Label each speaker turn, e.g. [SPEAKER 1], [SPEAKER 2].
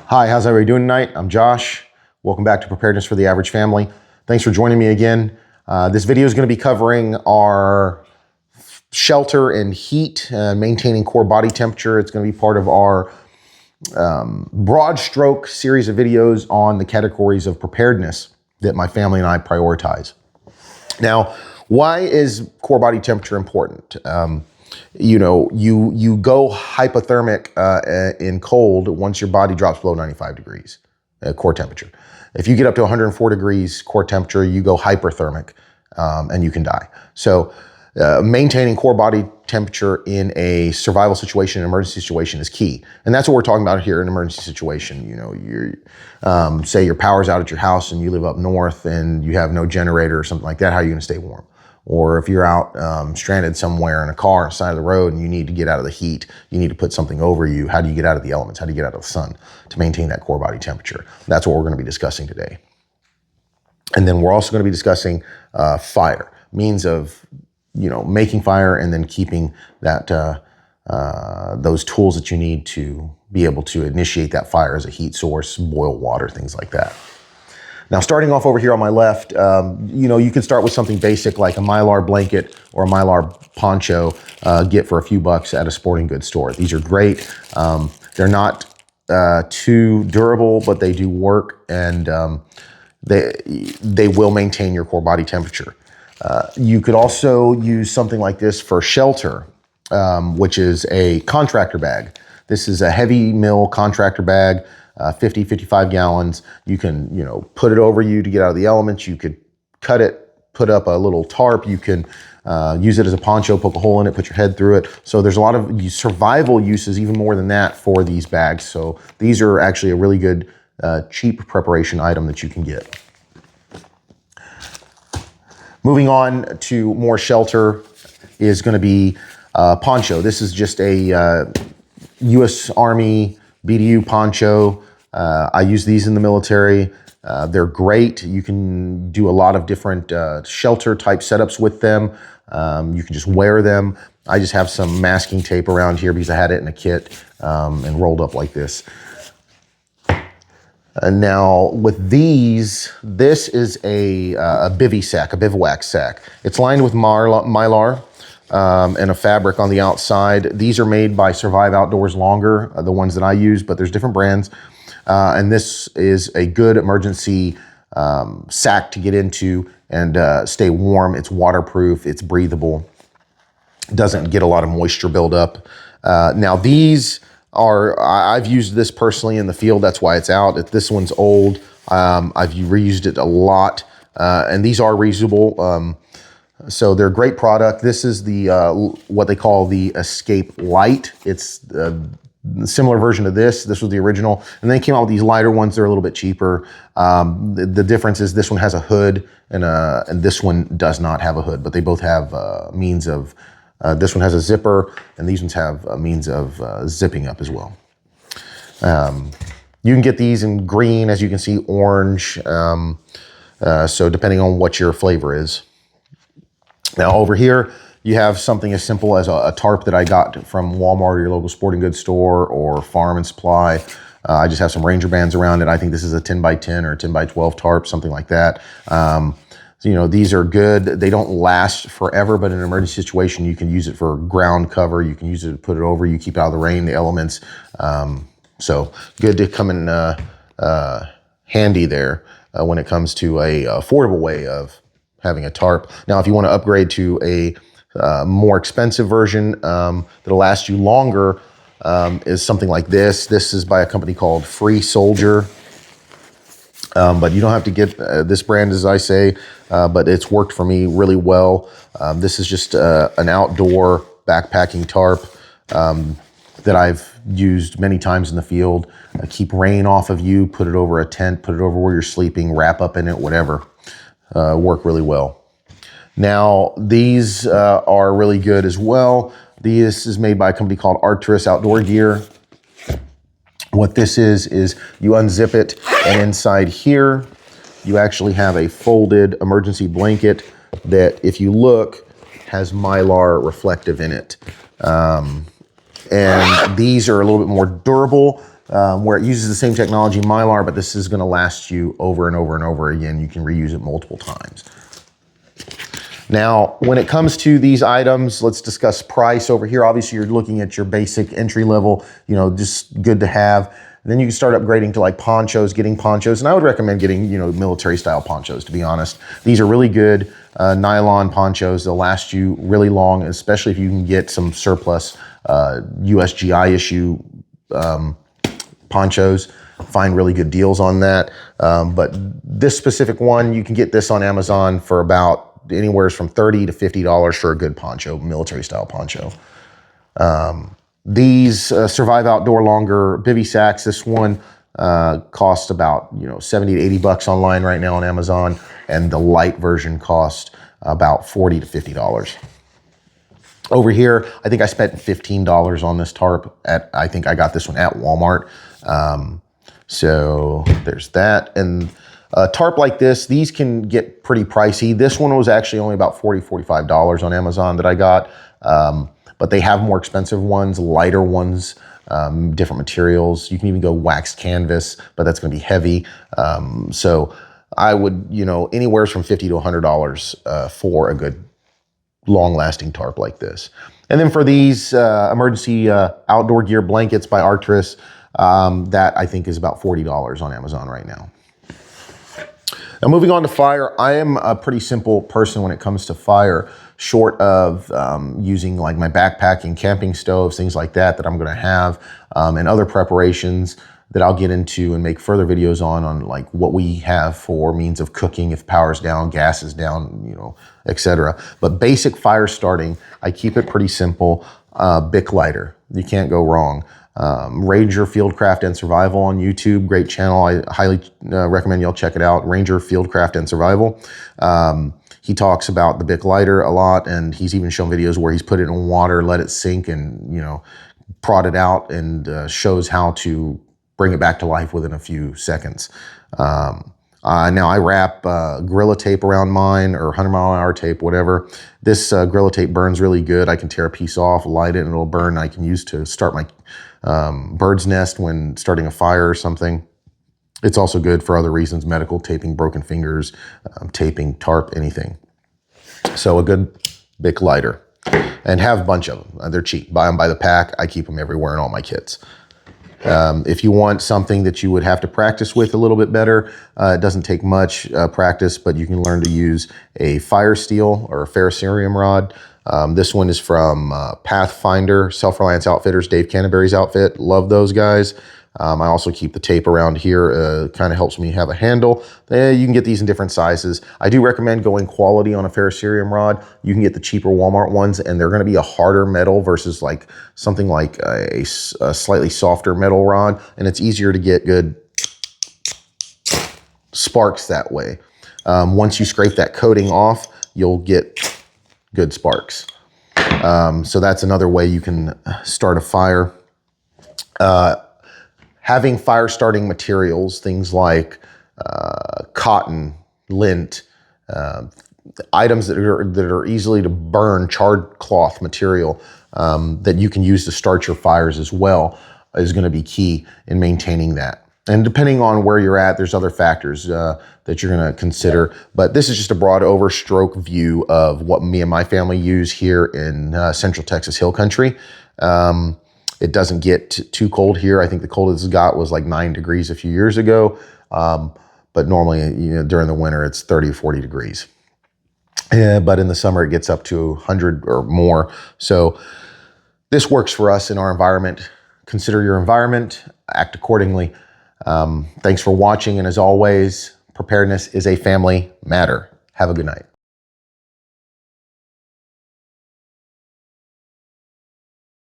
[SPEAKER 1] Hi, how's everybody doing tonight? I'm Josh. Welcome back to Preparedness for the Average Family. Thanks for joining me again. This video is going to be covering our shelter and heat, maintaining core body temperature. It's going to be part of our broad stroke series of videos on the categories of preparedness that my family and I prioritize. Now, why is core body temperature important? You go hypothermic in cold once your body drops below 95 degrees core temperature. If you get up to 104 degrees core temperature, you go hyperthermic and you can die. So maintaining core body temperature in a survival situation, an emergency situation is key. And that's what we're talking about here in an emergency situation. You know, say your power's out at your house and you live up north and you have no generator or something like that, how are you gonna stay warm? Or if you're out stranded somewhere in a car on the side of the road and you need to get out of the heat, you need to put something over you. How do you get out of the elements? How do you get out of the sun to maintain that core body temperature? That's what we're gonna be discussing today. And then we're also gonna be discussing fire, means of, making fire and then keeping that, those tools that you need to be able to initiate that fire as a heat source, boil water, things like that. Now, starting off over here on my left, you can start with something basic like a Mylar blanket or a Mylar poncho, get for a few bucks at a sporting goods store. These are great. They're not too durable, but they do work, and they will maintain your core body temperature. You could also use something like this for shelter, which is a contractor bag. This is a heavy mill contractor bag. 50, 55 gallons. You can, put it over you to get out of the elements. You could cut it, put up a little tarp. You can use it as a poncho, poke a hole in it, put your head through it. So there's a lot of survival uses, even more than that, for these bags. So these are actually a really good, cheap preparation item that you can get. Moving on to more shelter is going to be poncho. This is just a U.S. Army BDU poncho. I use these in the military. They're great. You can do a lot of different shelter type setups with them. You can just wear them. I just have some masking tape around here because I had it in a kit and rolled up like this. And now with these, this is a bivouac sack. It's lined with Mylar. And a fabric on the outside. These are made by Survive Outdoors Longer, the ones that I use, but there's different brands. And this is a good emergency sack to get into and stay warm. It's waterproof, it's breathable, doesn't get a lot of moisture buildup. Now these are, I've used this personally in the field, that's why it's out. This one's old, I've reused it a lot, and these are reusable. So they're a great product. This is the what they call the Escape Light. It's a similar version of this. This was the original. And they came out with these lighter ones. They're a little bit cheaper. The difference is this one has a hood and this one does not have a hood, but they both have means of, this one has a zipper and these ones have a means of zipping up as well. You can get these in green, as you can see, orange. So depending on what your flavor is. Now over here, you have something as simple as a tarp that I got from Walmart or your local sporting goods store or Farm and Supply. I just have some Ranger bands around it. I think this is a 10 by 10 or 10 by 12 tarp, something like that. These are good. They don't last forever, but in an emergency situation, you can use it for ground cover. You can use it to put it over. You keep out of the rain, the elements. So good to come in handy there when it comes to a affordable way of having a tarp. Now, if you want to upgrade to a more expensive version that'll last you longer, is something like this. This is by a company called Free Soldier, but you don't have to get this brand, as I say, but it's worked for me really well. This is just an outdoor backpacking tarp that I've used many times in the field. Keep rain off of you, put it over a tent, put it over where you're sleeping, wrap up in it, whatever. Work really well. Now, these are really good as well. This is made by a company called Arcturus Outdoor Gear. What this is you unzip it, and inside here, you actually have a folded emergency blanket that, if you look, has Mylar reflective in it. And these are a little bit more durable. where it uses the same technology, Mylar, but this is going to last you over and over and over again. You can reuse it multiple times. Now, when it comes to these items, let's discuss price over here. Obviously, you're looking at your basic entry level, you know, just good to have. And then you can start upgrading to like ponchos, getting ponchos. And I would recommend getting, you know, military style ponchos, to be honest. These are really good nylon ponchos. They'll last you really long, especially if you can get some surplus USGI issue ponchos. Find really good deals on that. But this specific one, you can get this on Amazon for about anywhere from $30 to $50 for a good poncho, military style poncho. These survive outdoor longer bivy sacks. This one costs about, you know, 70 to 80 bucks online right now on Amazon, and the light version cost about $40 to $50. Over here, I think I spent $15 on this tarp. I think I got this one at Walmart. So there's that. And a tarp like this, these can get pretty pricey. This one was actually only about $40, $45 on Amazon that I got. But they have more expensive ones, lighter ones, different materials. You can even go waxed canvas, but that's going to be heavy. So I would, you know, anywhere from $50 to $100 for a good long-lasting tarp like this. And then for these emergency outdoor gear blankets by Arcturus, that I think is about $40 on Amazon right now. Now, moving on to fire, I am a pretty simple person when it comes to fire, short of using like my backpacking, camping stoves, things like that I'm going to have, and other preparations that I'll get into and make further videos on like what we have for means of cooking if power's down, gas is down, you know, etc. But basic fire starting, I keep it pretty simple. Bic lighter, you can't go wrong. Ranger Fieldcraft and Survival on YouTube, great channel. I highly recommend y'all check it out. Ranger Fieldcraft and Survival. He talks about the Bic lighter a lot, and he's even shown videos where he's put it in water, let it sink, and, you know, prod it out, and shows how to bring it back to life within a few seconds. Now I wrap Gorilla Tape around mine, or 100-mile-an-hour tape, whatever. This Gorilla Tape burns really good. I can tear a piece off, light it, and it'll burn. I can use to start my bird's nest when starting a fire or something. It's also good for other reasons, medical, taping broken fingers, taping tarp, anything. So a good Bic lighter. And have a bunch of them. They're cheap. Buy them by the pack. I keep them everywhere in all my kits. If you want something that you would have to practice with a little bit better, it doesn't take much practice, but you can learn to use a fire steel or a ferrocerium rod. This one is from Pathfinder, Self-Reliance Outfitters, Dave Canterbury's outfit. Love those guys. I also keep the tape around here. Kind of helps me have a handle. You can get these in different sizes. I do recommend going quality on a ferrocerium rod. You can get the cheaper Walmart ones, and they're going to be a harder metal versus like something like a slightly softer metal rod, and it's easier to get good sparks that way. Once you scrape that coating off, you'll get good sparks. So that's another way you can start a fire. Having fire starting materials, things like cotton, lint, items that are easily to burn, charred cloth material that you can use to start your fires as well, is going to be key in maintaining that. And depending on where you're at, there's other factors that you're going to consider. But this is just a broad overstroke view of what me and my family use here in Central Texas Hill Country. It doesn't get too cold here. I think the coldest it got was like 9 degrees a few years ago. But normally, you know, during the winter, it's 30 or 40 degrees. But in the summer, it gets up to 100 or more. So this works for us in our environment. Consider your environment, act accordingly. Thanks for watching. And as always, preparedness is a family matter. Have a good night.